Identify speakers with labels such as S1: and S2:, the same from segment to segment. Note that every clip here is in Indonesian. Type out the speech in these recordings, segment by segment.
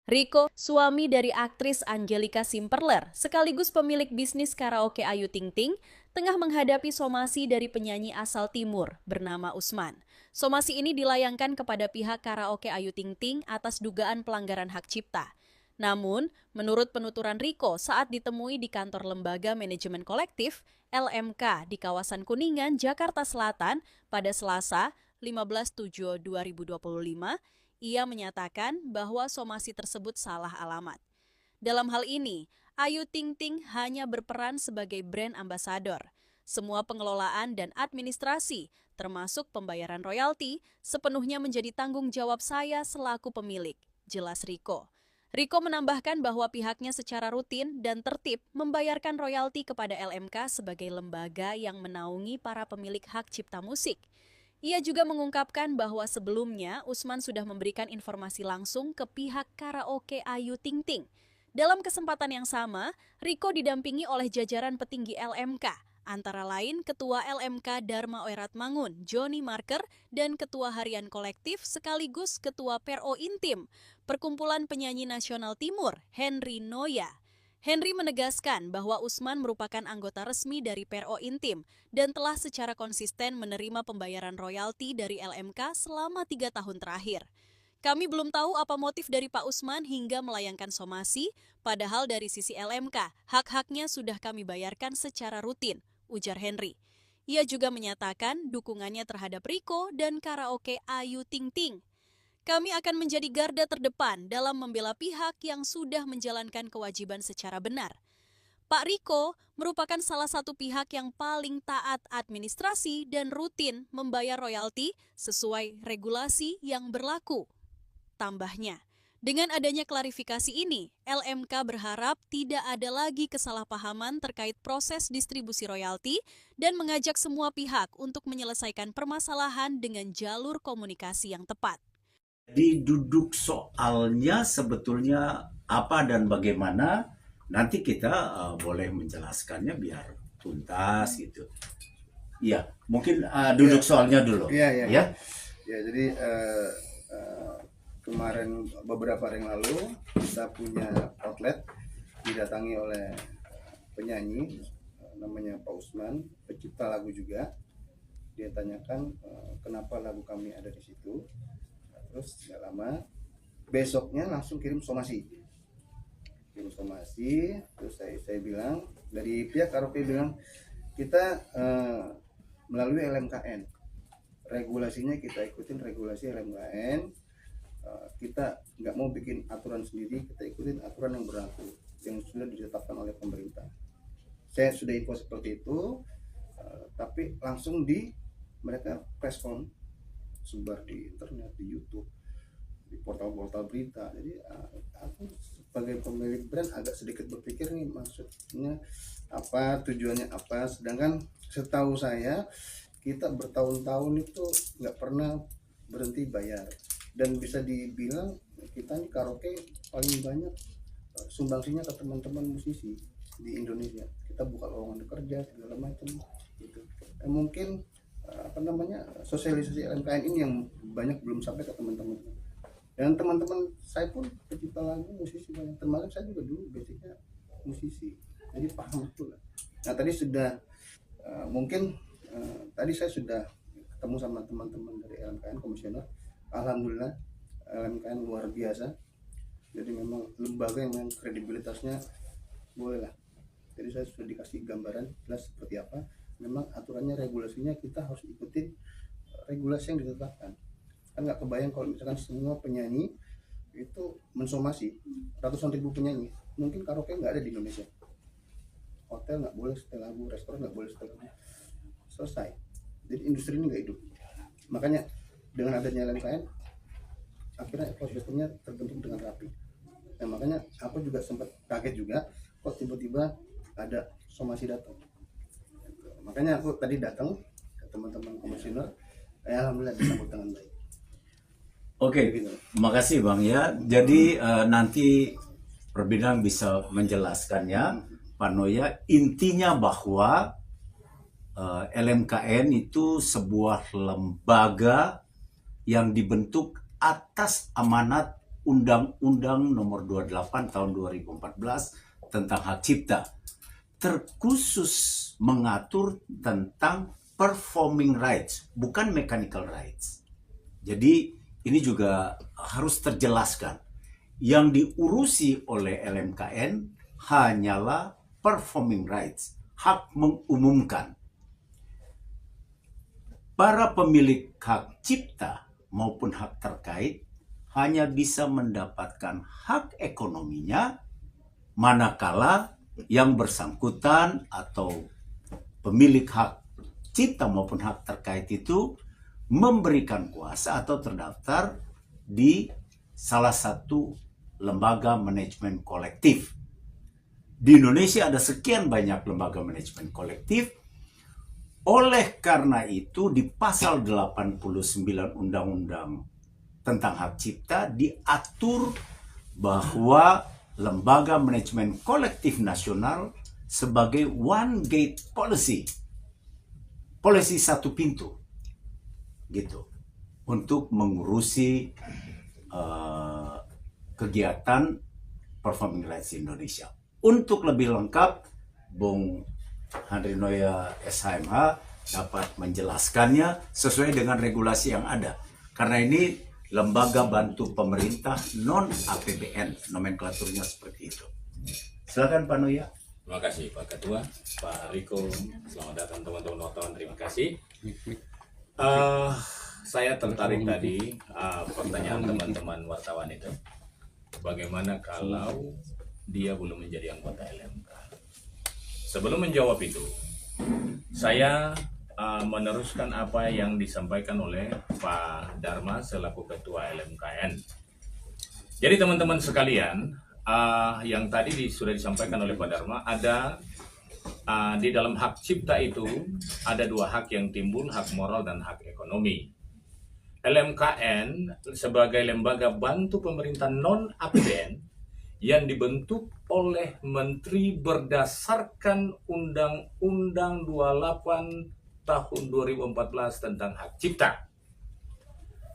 S1: Rico, suami dari aktris Angelica Simperler, sekaligus pemilik bisnis karaoke Ayu Ting Ting, tengah menghadapi somasi dari penyanyi asal Timur bernama Usman. Somasi ini dilayangkan kepada pihak karaoke Ayu Ting Ting atas dugaan pelanggaran hak cipta. Namun, menurut penuturan Rico saat ditemui di kantor Lembaga Manajemen Kolektif (LMK) di kawasan Kuningan, Jakarta Selatan pada Selasa 15/7/2025, ia menyatakan bahwa somasi tersebut salah alamat. Dalam hal ini, Ayu Ting Ting hanya berperan sebagai brand ambassador. Semua pengelolaan dan administrasi, termasuk pembayaran royalti, sepenuhnya menjadi tanggung jawab saya selaku pemilik, jelas Rico. Rico menambahkan bahwa pihaknya secara rutin dan tertib membayarkan royalti kepada LMK sebagai lembaga yang menaungi para pemilik hak cipta musik. Ia juga mengungkapkan bahwa sebelumnya Usman sudah memberikan informasi langsung ke pihak karaoke Ayu Ting Ting. Dalam kesempatan yang sama, Rico didampingi oleh jajaran petinggi LMK, antara lain Ketua LMK Dharma Oeratmangun, Johnny Marker, dan Ketua Harian Kolektif sekaligus Ketua PRO Intim, Perkumpulan Penyanyi Nasional Timur, Henry Noya. Henry menegaskan bahwa Usman merupakan anggota resmi dari PRO Intim dan telah secara konsisten menerima pembayaran royalti dari LMK selama 3 tahun terakhir. Kami belum tahu apa motif dari Pak Usman hingga melayangkan somasi, padahal dari sisi LMK, hak-haknya sudah kami bayarkan secara rutin, ujar Henry. Ia juga menyatakan dukungannya terhadap Rico dan karaoke Ayu Ting Ting. Kami akan menjadi garda terdepan dalam membela pihak yang sudah menjalankan kewajiban secara benar. Pak Rico merupakan salah satu pihak yang paling taat administrasi dan rutin membayar royalti sesuai regulasi yang berlaku. Tambahnya, dengan adanya klarifikasi ini, LMK berharap tidak ada lagi kesalahpahaman terkait proses distribusi royalti dan mengajak semua pihak untuk menyelesaikan permasalahan dengan jalur komunikasi yang tepat.
S2: Jadi duduk soalnya sebetulnya apa dan bagaimana nanti kita boleh menjelaskannya biar tuntas gitu. Iya, mungkin duduk soalnya dulu.
S3: Iya.
S2: Ya.
S3: Ya, jadi kemarin beberapa hari yang lalu kita punya outlet didatangi oleh penyanyi namanya Pak Usman, pencipta lagu juga. Dia tanyakan kenapa lagu kami ada di situ. Terus nggak lama besoknya langsung kirim somasi, terus saya bilang dari pihak karaoke bilang kita melalui LMKN, regulasinya kita ikutin regulasi LMKN, kita nggak mau bikin aturan sendiri, kita ikutin aturan yang berlaku yang sudah ditetapkan oleh pemerintah. Saya sudah info seperti itu, tapi langsung mereka respon, sebar di internet, di YouTube, di portal-portal berita. Jadi aku sebagai pemilik brand agak sedikit berpikir nih, maksudnya apa, tujuannya apa. Sedangkan setahu saya kita bertahun-tahun itu nggak pernah berhenti bayar, dan bisa dibilang kita nih karaoke paling banyak sumbangsinya ke teman-teman musisi di Indonesia. Kita buka lowongan kerja segala macam gitu. Mungkin sosialisasi LMKN ini yang banyak belum sampai ke teman-teman, dan teman-teman saya pun pencipta lagu, musisi banyak, termasuk saya juga dulu basicnya musisi, jadi paham betul. Nah tadi sudah tadi saya sudah ketemu sama teman-teman dari LMKN komisioner. Alhamdulillah LMKN luar biasa, jadi memang lembaga yang kredibilitasnya boleh lah. Jadi saya sudah dikasih gambaran jelas seperti apa. Memang aturannya, regulasinya kita harus ikutin regulasi yang ditetapkan. Kan nggak kebayang kalau misalkan semua penyanyi itu mensomasi ratusan ribu penyanyi. Mungkin karaoke nggak ada di Indonesia, hotel nggak boleh setel lagu, restoran nggak boleh setel lagu, selesai. Jadi industri ini nggak hidup. Makanya dengan adanya LMKN akhirnya ekosistemnya terbentuk dengan rapi. Nah makanya aku juga sempat kaget juga kok tiba-tiba ada somasi datang. Makanya aku tadi datang ke teman-teman komisioner, alhamdulillah disambut dengan baik.
S2: Oke, makasih Bang ya. Jadi nanti Perbidang bisa menjelaskannya, Pak Noya. Intinya bahwa LMKN itu sebuah lembaga yang dibentuk atas amanat Undang-Undang Nomor 28 Tahun 2014 tentang hak cipta, terkhusus mengatur tentang performing rights, bukan mechanical rights. Jadi ini juga harus terjelaskan. Yang diurusi oleh LMKN hanyalah performing rights, hak mengumumkan. Para pemilik hak cipta maupun hak terkait hanya bisa mendapatkan hak ekonominya manakala yang bersangkutan atau pemilik hak cipta maupun hak terkait itu memberikan kuasa atau terdaftar di salah satu lembaga manajemen kolektif. Di Indonesia ada sekian banyak lembaga manajemen kolektif. Oleh karena itu di pasal 89 Undang-Undang tentang hak cipta diatur bahwa lembaga manajemen kolektif nasional sebagai one gate policy. Polisi satu pintu. Gitu. Untuk mengurusi kegiatan performing rights di Indonesia. Untuk lebih lengkap, Bung Handrinoya SHMH dapat menjelaskannya sesuai dengan regulasi yang ada. Karena ini lembaga bantu pemerintah non-APBN, nomenklaturnya seperti itu. Silakan Pak Noya.
S4: Terima kasih Pak Ketua, Pak Riko, selamat datang teman-teman wartawan, terima kasih. Saya tertarik tadi pertanyaan teman-teman wartawan itu, bagaimana kalau dia belum menjadi anggota LMK? Sebelum menjawab itu, saya meneruskan apa yang disampaikan oleh Pak Dharma selaku Ketua LMKN. Jadi teman-teman sekalian, yang tadi sudah disampaikan oleh Pak Dharma, ada di dalam hak cipta itu ada dua hak yang timbul, hak moral dan hak ekonomi. LMKN sebagai lembaga bantu pemerintah non-APBN yang dibentuk oleh Menteri berdasarkan Undang-Undang 28 Tahun 2014 tentang hak cipta.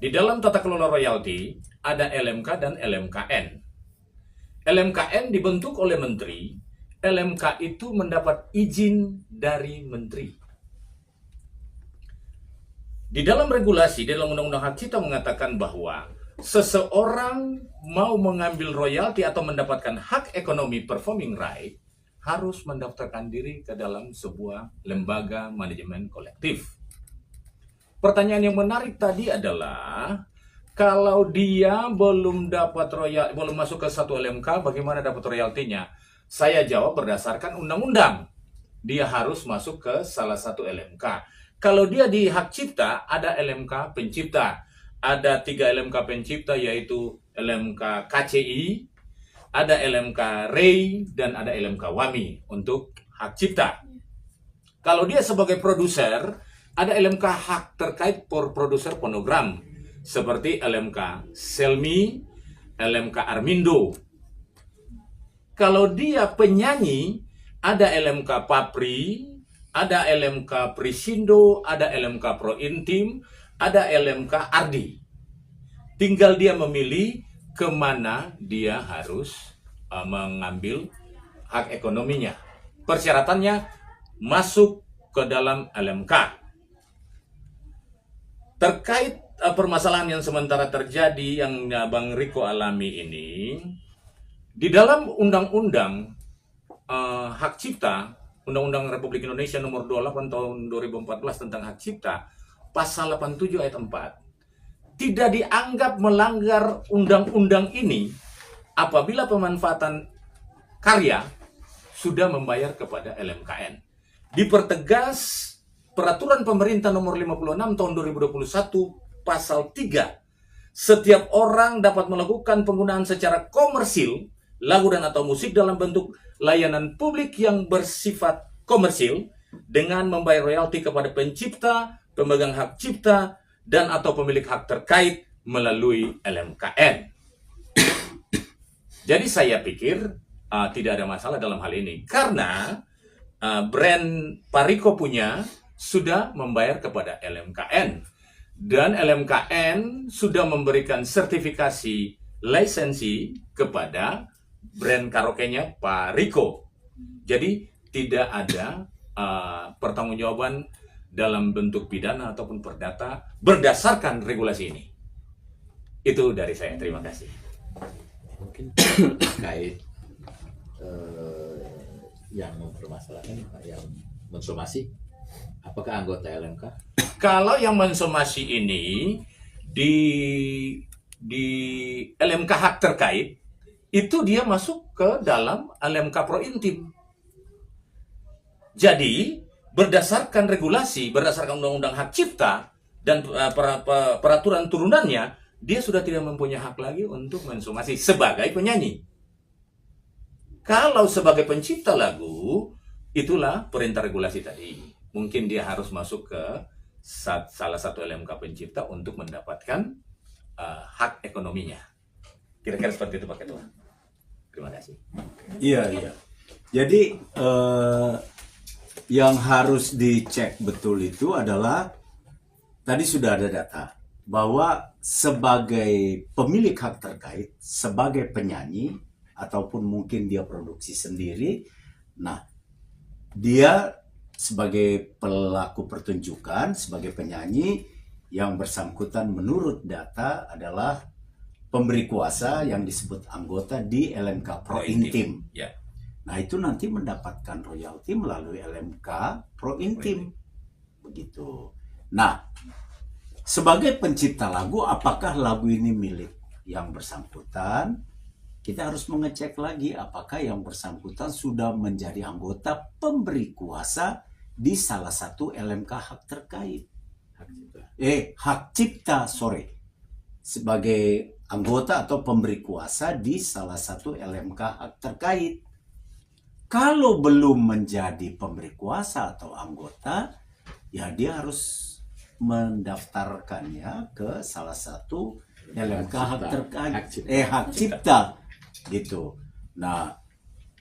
S4: Di dalam tata kelola royalti ada LMK dan LMKN. LMKN dibentuk oleh Menteri, LMK itu mendapat izin dari Menteri. Di dalam regulasi, di dalam Undang-Undang Hak Cipta mengatakan bahwa seseorang mau mengambil royalti atau mendapatkan hak ekonomi performing right harus mendaftarkan diri ke dalam sebuah lembaga manajemen kolektif. Pertanyaan yang menarik tadi adalah kalau dia belum dapat royalti, belum masuk ke satu LMK, bagaimana dapat royaltinya? Saya jawab berdasarkan undang-undang. Dia harus masuk ke salah satu LMK. Kalau dia di hak cipta, ada LMK pencipta. Ada 3 LMK pencipta, yaitu LMK KCI, ada LMK REI, dan ada LMK WAMI untuk hak cipta. Kalau dia sebagai produser, ada LMK hak terkait produser fonogram, seperti LMK Selmi, LMK Armindo. Kalau dia penyanyi, ada LMK Papri, ada LMK Prisindo, ada LMK Pro Intim, ada LMK Ardi. Tinggal dia memilih kemana dia harus mengambil hak ekonominya. Persyaratannya masuk ke dalam LMK. Terkait permasalahan yang sementara terjadi yang Bang Riko alami ini, di dalam Undang-Undang Hak Cipta, Undang-Undang Republik Indonesia Nomor 28 Tahun 2014 tentang Hak Cipta, Pasal 87 ayat 4, tidak dianggap melanggar undang-undang ini apabila pemanfaatan karya sudah membayar kepada LMKN. Dipertegas Peraturan Pemerintah Nomor 56 Tahun 2021 Pasal 3, setiap orang dapat melakukan penggunaan secara komersil lagu dan atau musik dalam bentuk layanan publik yang bersifat komersil dengan membayar royalti kepada pencipta, pemegang hak cipta, dan atau pemilik hak terkait melalui LMKN. Jadi saya pikir tidak ada masalah dalam hal ini karena brand Pariko punya sudah membayar kepada LMKN dan LMKN sudah memberikan sertifikasi lisensi kepada brand karaoke-nya Pak Riko. Jadi tidak ada pertanggungjawaban dalam bentuk pidana ataupun perdata berdasarkan regulasi ini. Itu dari saya. Terima kasih.
S5: Mungkin terkait yang mempermasalahkan, yang mensomasi, apakah anggota LMK?
S4: Kalau yang mensomasi ini di LMK hak terkait, itu dia masuk ke dalam LMK Pro Intim. Jadi berdasarkan regulasi, berdasarkan undang-undang hak cipta dan peraturan turunannya, dia sudah tidak mempunyai hak lagi untuk mensomasi sebagai penyanyi. Kalau sebagai pencipta lagu, itulah perintah regulasi tadi. Mungkin dia harus masuk ke salah satu LMK pencipta untuk mendapatkan hak ekonominya. Kira-kira seperti itu Pak Ketua. Terima kasih.
S2: Iya. Jadi yang harus dicek betul itu adalah tadi sudah ada data bahwa sebagai pemilik hak terkait, sebagai penyanyi ataupun mungkin dia produksi sendiri, nah dia sebagai pelaku pertunjukan, sebagai penyanyi yang bersangkutan menurut data adalah pemberi kuasa yang disebut anggota di LMK Pro Intim.
S4: Ya.
S2: Nah itu nanti mendapatkan royalti melalui LMK Pro Intim. Begitu. Nah, sebagai pencipta lagu, apakah lagu ini milik yang bersangkutan? Kita harus mengecek lagi apakah yang bersangkutan sudah menjadi anggota pemberi kuasa di salah satu LMK hak terkait. Hak cipta, sebagai anggota atau pemberi kuasa di salah satu LMK hak terkait. Kalau belum menjadi pemberi kuasa atau anggota, ya dia harus mendaftarkannya ke salah satu LMK hak terkait, hak cipta, gitu. Nah,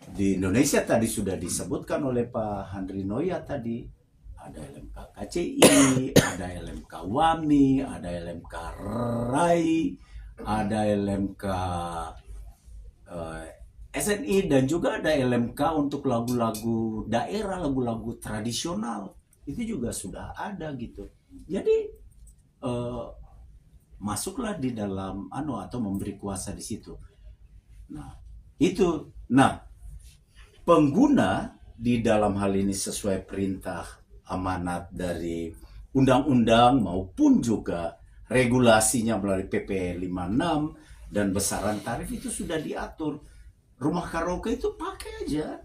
S2: di Indonesia tadi sudah disebutkan oleh Pak Handrinoya tadi, ada LMK KCI, ada LMK WAMI, ada LMK RAI, ada LMK SNI, dan juga ada LMK untuk lagu-lagu daerah, lagu-lagu tradisional. Itu juga sudah ada gitu. Jadi masuklah di dalam atau memberi kuasa di situ. Nah, itu. Nah, pengguna di dalam hal ini sesuai perintah amanat dari undang-undang maupun juga regulasinya melalui PP 56 dan besaran tarif itu sudah diatur. Rumah karaoke itu pakai aja.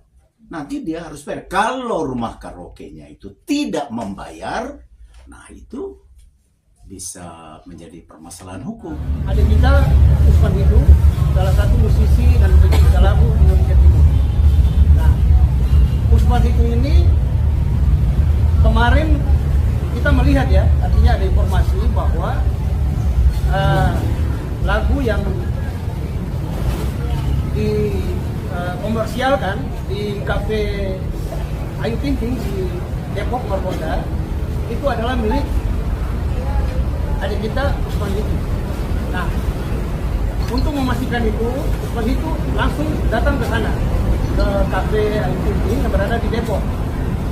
S2: Nanti dia harus bayar. Kalau rumah karaoke-nya itu tidak membayar, nah itu bisa menjadi permasalahan hukum.
S6: Ada kita Usman Hidu, salah satu musisi dan pencipta lagu di Indonesia Timur. Nah, Usman Hidu ini kemarin kita melihat ya, artinya ada informasi bahwa lagu yang dikomersialkan di kafe Ayu Ting Ting di Depok Margonda itu adalah milik adik kita Usman Hidu. Nah, untuk memastikan itu, Usman Hidu langsung datang ke sana, ke kafe Ayu Ting Ting yang berada di Depok.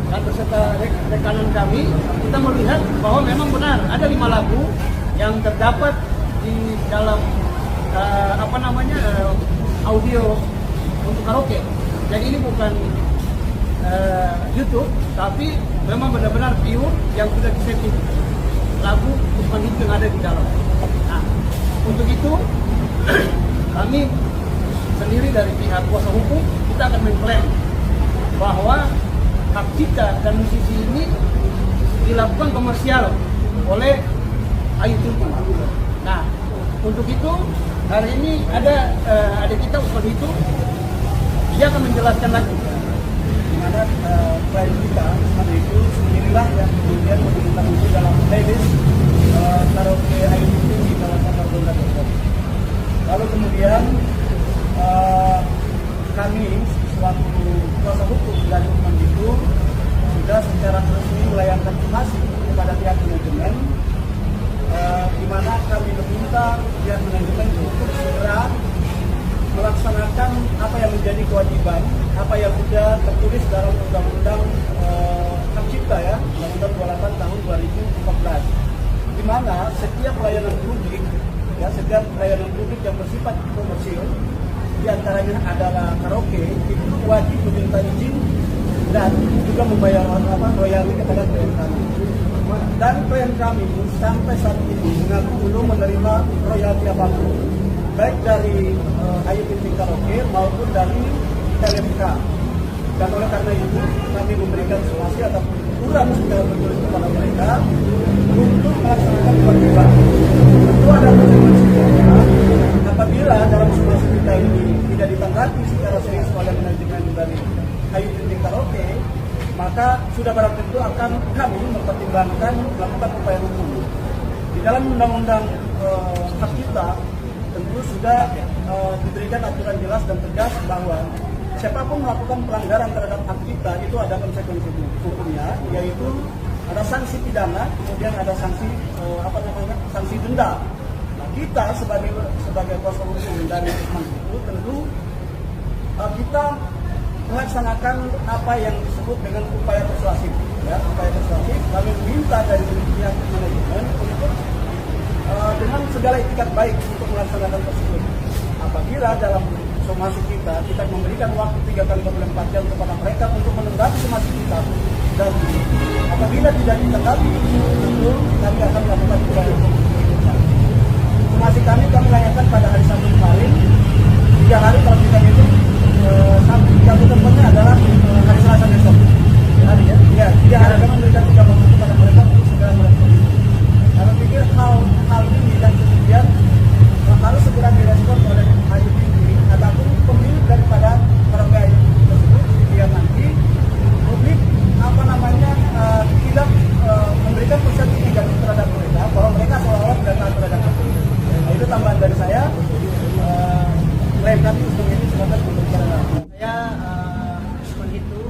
S6: Dan beserta rekanan kami, kita melihat bahwa memang benar ada 5 lagu yang terdapat di dalam audio untuk karaoke. Jadi ini bukan YouTube, tapi memang benar-benar pure yang sudah disetting lagu Usman Hidu yang ada di dalam. Nah, untuk itu kami sendiri dari pihak kuasa hukum kita akan mengklaim bahwa hak cipta dan musisi ini dilakukan komersial oleh Ayu Ting Ting. Nah, untuk itu hari ini ada kita Usman Hidu, dia akan menjelaskan lagi di mana klien kita Usman Hidu sendirilah yang kemudian memberikan itu dalam playlist karaoke Ayu Ting Ting di kawasan Margonda Depok. Lalu kemudian kami selaku kuasa hukum dari Usman Hidu sudah secara resmi melayangkan informasi kepada pihak manajemen di mana kami meminta pihak manajemen untuk segera melaksanakan apa yang menjadi kewajiban, apa yang sudah tertulis dalam Undang-Undang Hak Cipta ya, Undang-Undang 28 tahun 2014, di mana setiap pelayanan publik yang bersifat komersil, di antaranya adalah karaoke, itu wajib meminta izin dan juga membayar royalti kepada klien kami. Dan klien kami sampai saat ini mengaku belum menerima royalti apapun, baik dari Ayu Ting Ting Karaoke maupun dari LMK. Dan oleh karena itu kami memberikan somasi ataupun ukuran secara tertulis kepada mereka untuk melaksanakan kewajiban. Tentu ada konsekuensinya apabila dalam somasi kita ini tidak ditanggapi secara serius oleh manajemen dari Ayu Ting Ting Karaoke, maka sudah barang tentu akan kami mempertimbangkan melakukan upaya hukum. Di dalam Undang-Undang Hak Cipta tentu sudah diberikan aturan jelas dan tegas bahwa siapapun melakukan pelanggaran terhadap hak cipta itu ada konsekuensi hukumnya, yaitu ada sanksi pidana, kemudian ada sanksi sanksi denda. Nah, kita sebagai kuasa hukum dari itu tentu kita melaksanakan apa yang disebut dengan upaya persuasif, ya, upaya persuasif. Kami meminta dari pihak manajemen untuk dengan segala etikat baik untuk melaksanakan tersebut. Apabila dalam somasi kita memberikan waktu 3 kali 24 jam kepada mereka untuk menanggapi somasi kita, dan apabila tidak ditanggapi, tentu kami akan melakukan upaya hukum. Somasi kami layankan pada hari Sabtu kemarin, 3 hari kalau kita hitung, Sabtu tempatnya adalah hari Selasa besok. Hari ya? Ya, 3 hari kami memberikan 3 waktu kepada mereka untuk segera merespon. Kami pikir hal ini dan kemudian harus segera direspon oleh Ayu Ting Ting ataupun pemilik daripada karaoke Ayu Ting Ting tersebut, biar nanti publik tidak memberikan persepsi negatif terhadap mereka bahwa mereka seolah-olah tidak taat terhadap hukum. Nah, itu tambahan dari saya. Lain kali untuk ini silakan berbicara. Saya begitu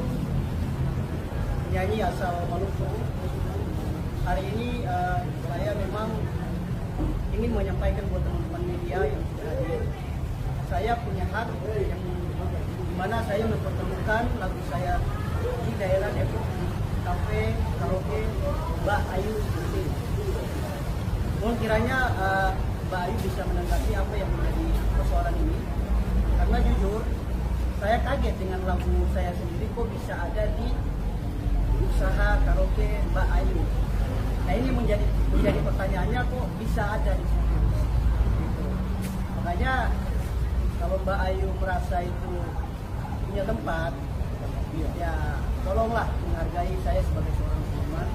S6: penyanyi asal Maluku. Hari ini saya memang ingin menyampaikan buat teman-teman media yang sudah hadir. Saya punya hak yang dimana saya mempertemukan lagu saya di daerah Depok, kafe karaoke Mbak Ayu Ting Ting. Mohon kiranya Mbak Ayu bisa menanggapi apa yang menjadi persoalan ini. Karena jujur, saya kaget dengan lagu saya sendiri kok bisa ada di usaha karaoke Mbak Ayu. Nah, ini menjadi pertanyaannya kok bisa ada di situ. Gitu. Makanya kalau Mbak Ayu merasa itu punya tempat, ya tolonglah menghargai saya sebagai seorang seniman.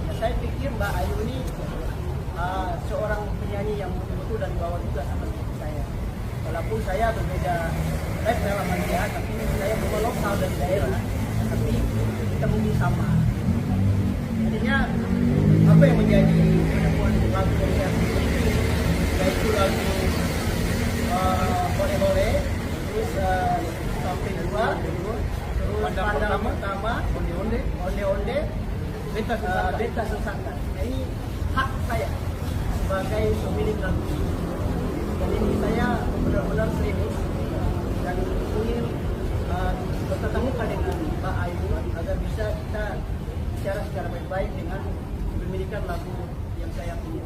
S6: Ya, saya pikir Mbak Ayu ini seorang penyanyi yang betul-betul dari bawah juga sama seperti saya. Walaupun saya berbeda level sama dia, tapi saya bukan lokal dari daerah, tapi kita mungkin sama. Artinya apa yang menjadi penemuan lagu dari saya sendiri, yaitu lagu Oleh-oleh, terus sampai dua, terus pandang pertama, onde-onde, beta sesangka. Nah, ini hak saya sebagai pemilik lagu ini. Dan ini saya benar-benar serius dan ingin bertemu dengan Mbak Ayu agar bisa kita bicara secara baik-baik dengan pemilikan lagu yang saya punya.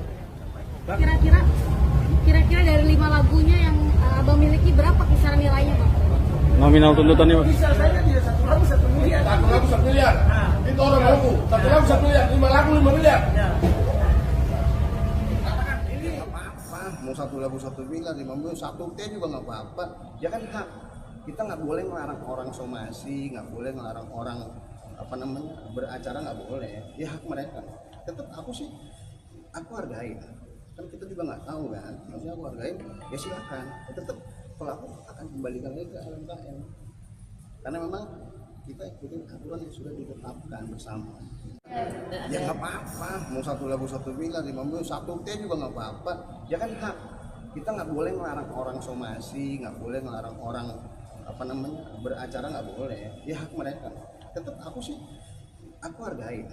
S7: Kira-kira dari 5 lagunya yang Abang miliki berapa kisaran nilainya, Bang?
S8: Nominal tuntutannya, Pak?
S6: Bisa saja tidak 1 lagu 1 miliar.
S9: 1 lagu 1 miliar.
S6: Nah,
S9: itu orang Maluku. 1 lagu 1 miliar, 5 lagu 5 miliar.
S6: ya.
S3: Mau 1 lagu 1 miliar, 5 miliar, 1 T juga nggak apa-apa. Ya kan hak. Kita nggak boleh melarang orang somasi, nggak boleh melarang orang beracara, nggak boleh. Ya hak mereka. Tetap aku hargai. Kan kita juga nggak tahu kan. Maksudnya aku hargai. Ya silakan. Ya, tetap kalau aku akan kembalikan lagi ke LMKN. Karena memang kita ikutin aturan yang sudah ditetapkan bersama. Ya nggak apa-apa, mau 1 lagu 1 miliar, 5 miliar, 1 T juga nggak apa-apa. Ya kan hak. Kita nggak boleh melarang orang somasi, nggak boleh melarang orang beracara, nggak boleh. Ya hak mereka. Tetap aku hargai.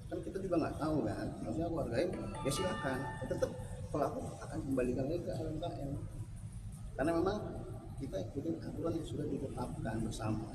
S3: kan kita juga nggak tahu kan, maksudnya aku hargain ya silakan, tetap pelaku akan kembalikan lagi ke LMKN karena memang kita ikutin aturan yang sudah ditetapkan bersama.